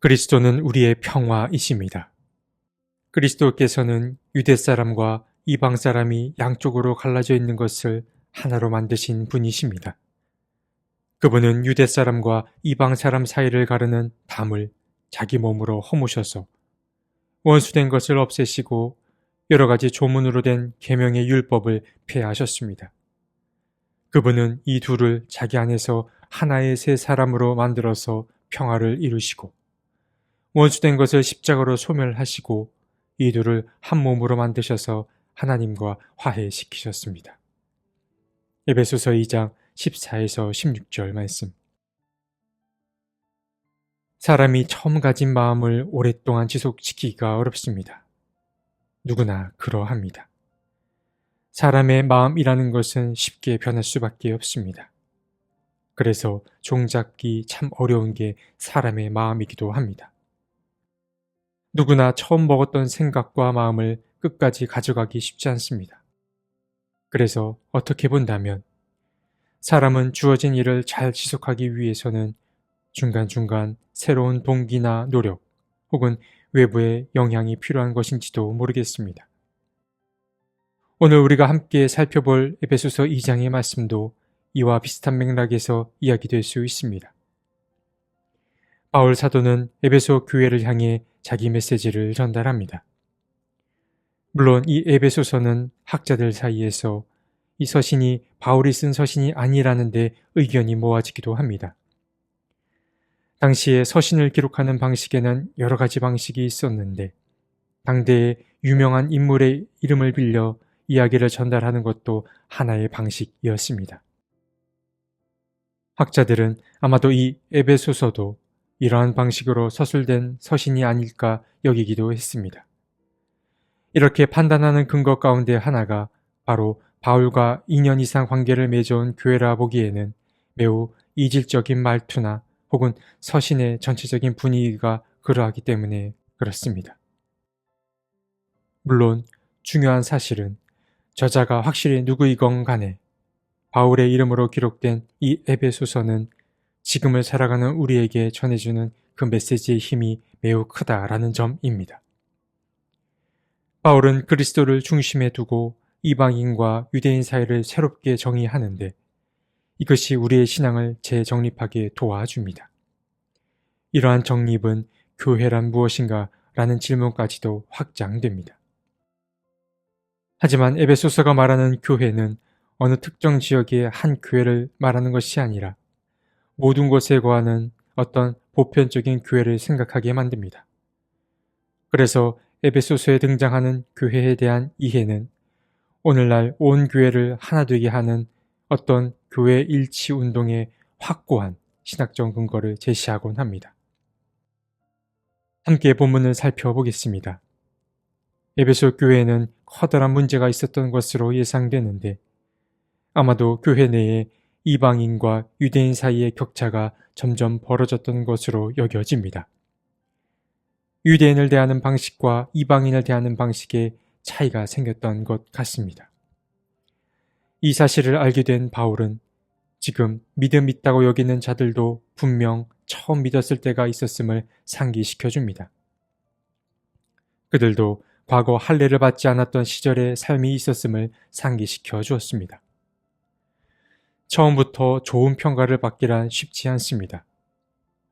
그리스도는 우리의 평화이십니다. 그리스도께서는 유대 사람과 이방 사람이 양쪽으로 갈라져 있는 것을 하나로 만드신 분이십니다. 그분은 유대 사람과 이방 사람 사이를 가르는 담을 자기 몸으로 허무셔서 원수된 것을 없애시고 여러 가지 조문으로 된 계명의 율법을 폐하셨습니다. 그분은 이 둘을 자기 안에서 하나의 새 사람으로 만들어서 평화를 이루시고 원수된 것을 십자가로 소멸하시고 이 둘을 한 몸으로 만드셔서 하나님과 화해시키셨습니다. 에베소서 2장 14에서 16절 말씀. 사람이 처음 가진 마음을 오랫동안 지속시키기가 어렵습니다. 누구나 그러합니다. 사람의 마음이라는 것은 쉽게 변할 수밖에 없습니다. 그래서 종잡기 참 어려운 게 사람의 마음이기도 합니다. 누구나 처음 먹었던 생각과 마음을 끝까지 가져가기 쉽지 않습니다. 그래서 어떻게 본다면 사람은 주어진 일을 잘 지속하기 위해서는 중간중간 새로운 동기나 노력 혹은 외부의 영향이 필요한 것인지도 모르겠습니다. 오늘 우리가 함께 살펴볼 에베소서 2장의 말씀도 이와 비슷한 맥락에서 이야기될 수 있습니다. 바울 사도는 에베소 교회를 향해 자기 메시지를 전달합니다. 물론 이 에베소서는 학자들 사이에서 이 서신이 바울이 쓴 서신이 아니라는 데 의견이 모아지기도 합니다. 당시에 서신을 기록하는 방식에는 여러 가지 방식이 있었는데 당대의 유명한 인물의 이름을 빌려 이야기를 전달하는 것도 하나의 방식이었습니다. 학자들은 아마도 이 에베소서도 이러한 방식으로 서술된 서신이 아닐까 여기기도 했습니다. 이렇게 판단하는 근거 가운데 하나가 바로 바울과 2년 이상 관계를 맺어온 교회라 보기에는 매우 이질적인 말투나 혹은 서신의 전체적인 분위기가 그러하기 때문에 그렇습니다. 물론 중요한 사실은 저자가 확실히 누구이건 간에 바울의 이름으로 기록된 이 에베소서는 지금을 살아가는 우리에게 전해주는 그 메시지의 힘이 매우 크다라는 점입니다. 바울은 그리스도를 중심에 두고 이방인과 유대인 사이를 새롭게 정의하는데 이것이 우리의 신앙을 재정립하게 도와줍니다. 이러한 정립은 교회란 무엇인가 라는 질문까지도 확장됩니다. 하지만 에베소서가 말하는 교회는 어느 특정 지역의 한 교회를 말하는 것이 아니라 모든 곳에 거하는 어떤 보편적인 교회를 생각하게 만듭니다. 그래서 에베소서에 등장하는 교회에 대한 이해는 오늘날 온 교회를 하나 되게 하는 어떤 교회 일치 운동의 확고한 신학적 근거를 제시하곤 합니다. 함께 본문을 살펴보겠습니다. 에베소 교회에는 커다란 문제가 있었던 것으로 예상되는데 아마도 교회 내에 이방인과 유대인 사이의 격차가 점점 벌어졌던 것으로 여겨집니다. 유대인을 대하는 방식과 이방인을 대하는 방식에 차이가 생겼던 것 같습니다. 이 사실을 알게 된 바울은 지금 믿음 있다고 여기는 자들도 분명 처음 믿었을 때가 있었음을 상기시켜 줍니다. 그들도 과거 할례를 받지 않았던 시절의 삶이 있었음을 상기시켜 주었습니다. 처음부터 좋은 평가를 받기란 쉽지 않습니다.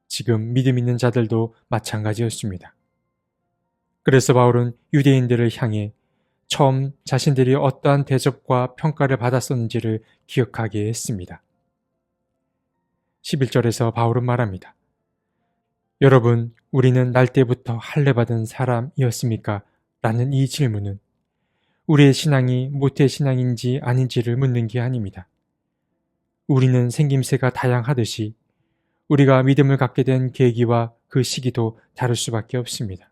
지금 믿음 있는 자들도 마찬가지였습니다. 그래서 바울은 유대인들을 향해 처음 자신들이 어떠한 대접과 평가를 받았었는지를 기억하게 했습니다. 11절에서 바울은 말합니다. 여러분, 우리는 날 때부터 할례 받은 사람이었습니까? 라는 이 질문은 우리의 신앙이 모태 신앙인지 아닌지를 묻는 게 아닙니다. 우리는 생김새가 다양하듯이 우리가 믿음을 갖게 된 계기와 그 시기도 다를 수밖에 없습니다.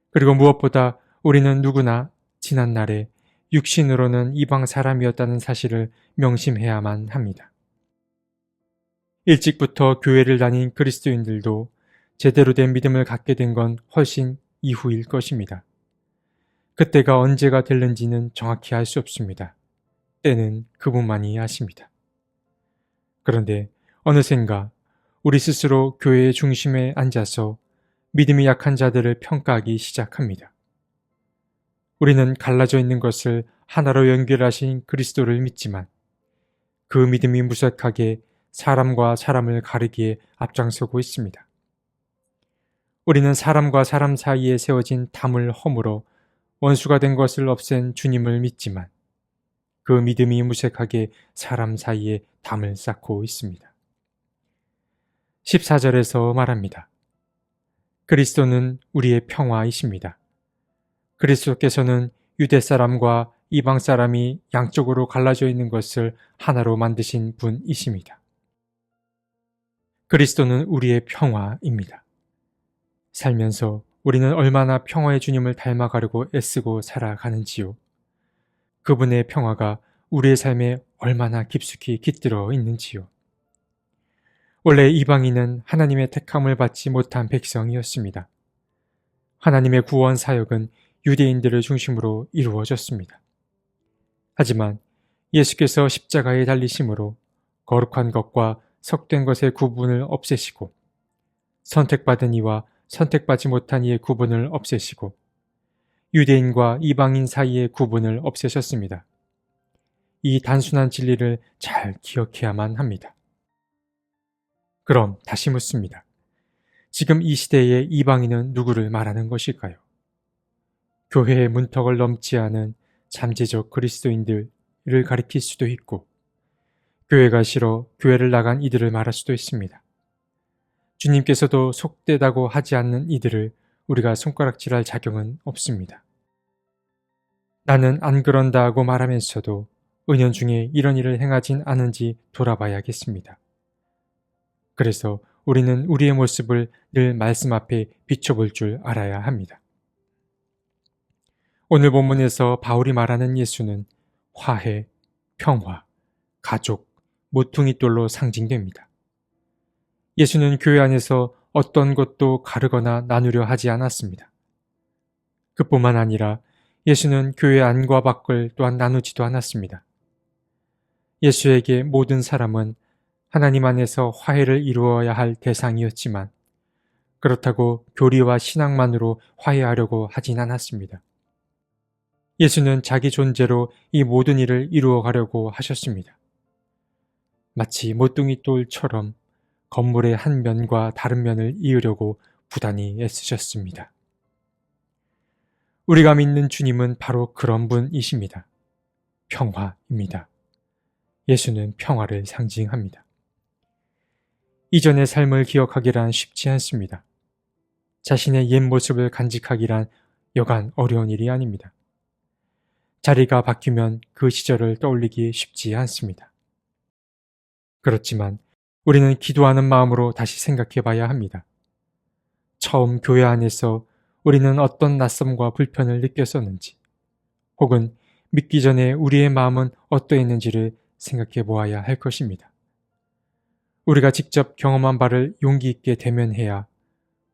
그리고 무엇보다 우리는 누구나 지난날에 육신으로는 이방 사람이었다는 사실을 명심해야만 합니다. 일찍부터 교회를 다닌 그리스도인들도 제대로 된 믿음을 갖게 된 건 훨씬 이후일 것입니다. 그때가 언제가 될는지는 정확히 알 수 없습니다. 때는 그분만이 아십니다. 그런데 어느샌가 우리 스스로 교회의 중심에 앉아서 믿음이 약한 자들을 평가하기 시작합니다. 우리는 갈라져 있는 것을 하나로 연결하신 그리스도를 믿지만 그 믿음이 무색하게 사람과 사람을 가르기에 앞장서고 있습니다. 우리는 사람과 사람 사이에 세워진 담을 허물어 원수가 된 것을 없앤 주님을 믿지만 그 믿음이 무색하게 사람 사이에 담을 쌓고 있습니다. 14절에서 말합니다. 그리스도는 우리의 평화이십니다. 그리스도께서는 유대 사람과 이방 사람이 양쪽으로 갈라져 있는 것을 하나로 만드신 분이십니다. 그리스도는 우리의 평화입니다. 살면서 우리는 얼마나 평화의 주님을 닮아가려고 애쓰고 살아가는지요. 그분의 평화가 우리의 삶에 얼마나 깊숙이 깃들어 있는지요. 원래 이방인은 하나님의 택함을 받지 못한 백성이었습니다. 하나님의 구원 사역은 유대인들을 중심으로 이루어졌습니다. 하지만 예수께서 십자가에 달리심으로 거룩한 것과 섞된 것의 구분을 없애시고 선택받은 이와 선택받지 못한 이의 구분을 없애시고 유대인과 이방인 사이의 구분을 없애셨습니다. 이 단순한 진리를 잘 기억해야만 합니다. 그럼 다시 묻습니다. 지금 이 시대의 이방인은 누구를 말하는 것일까요? 교회의 문턱을 넘지 않은 잠재적 그리스도인들을 가리킬 수도 있고 교회가 싫어 교회를 나간 이들을 말할 수도 있습니다. 주님께서도 속되다고 하지 않는 이들을 우리가 손가락질할 자격은 없습니다. 나는 안 그런다 하고 말하면서도 은연중에 이런 일을 행하진 않은지 돌아봐야겠습니다. 그래서 우리는 우리의 모습을 늘 말씀 앞에 비춰볼 줄 알아야 합니다. 오늘 본문에서 바울이 말하는 예수는 화해, 평화, 가족, 모퉁이돌로 상징됩니다. 예수는 교회 안에서 어떤 것도 가르거나 나누려 하지 않았습니다. 그뿐만 아니라 예수는 교회 안과 밖을 또한 나누지도 않았습니다. 예수에게 모든 사람은 하나님 안에서 화해를 이루어야 할 대상이었지만 그렇다고 교리와 신앙만으로 화해하려고 하진 않았습니다. 예수는 자기 존재로 이 모든 일을 이루어 가려고 하셨습니다. 마치 모퉁이돌처럼 건물의 한 면과 다른 면을 이으려고 부단히 애쓰셨습니다. 우리가 믿는 주님은 바로 그런 분이십니다. 평화입니다. 예수는 평화를 상징합니다. 이전의 삶을 기억하기란 쉽지 않습니다. 자신의 옛 모습을 간직하기란 여간 어려운 일이 아닙니다. 자리가 바뀌면 그 시절을 떠올리기 쉽지 않습니다. 그렇지만 우리는 기도하는 마음으로 다시 생각해 봐야 합니다. 처음 교회 안에서 우리는 어떤 낯섦과 불편을 느꼈었는지, 혹은 믿기 전에 우리의 마음은 어떠했는지를 생각해 보아야 할 것입니다. 우리가 직접 경험한 바를 용기 있게 대면해야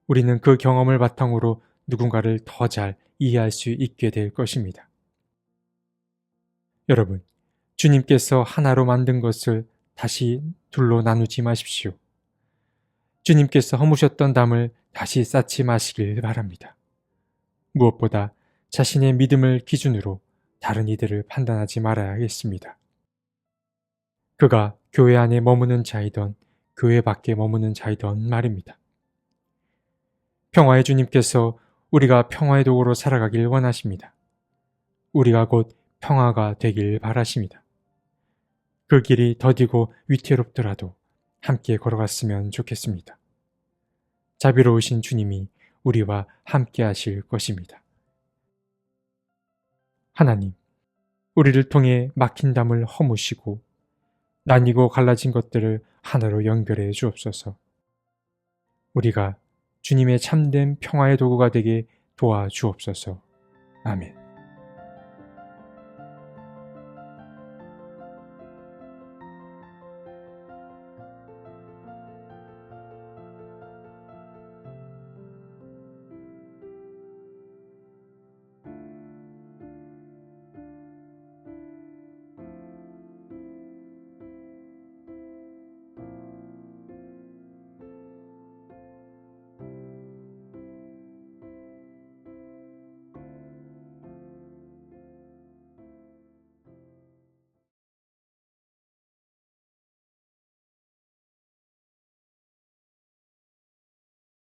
우리는 그 경험을 바탕으로 누군가를 더 잘 이해할 수 있게 될 것입니다. 여러분, 주님께서 하나로 만든 것을 다시 둘로 나누지 마십시오. 주님께서 허무셨던 담을 다시 쌓지 마시길 바랍니다. 무엇보다 자신의 믿음을 기준으로 다른 이들을 판단하지 말아야겠습니다. 그가 교회 안에 머무는 자이던 교회 밖에 머무는 자이던 말입니다. 평화의 주님께서 우리가 평화의 도구로 살아가길 원하십니다. 우리가 곧 평화가 되길 바라십니다. 그 길이 더디고 위태롭더라도 함께 걸어갔으면 좋겠습니다. 자비로우신 주님이 우리와 함께 하실 것입니다. 하나님, 우리를 통해 막힌 담을 허무시고 나뉘고 갈라진 것들을 하나로 연결해 주옵소서. 우리가 주님의 참된 평화의 도구가 되게 도와주옵소서. 아멘.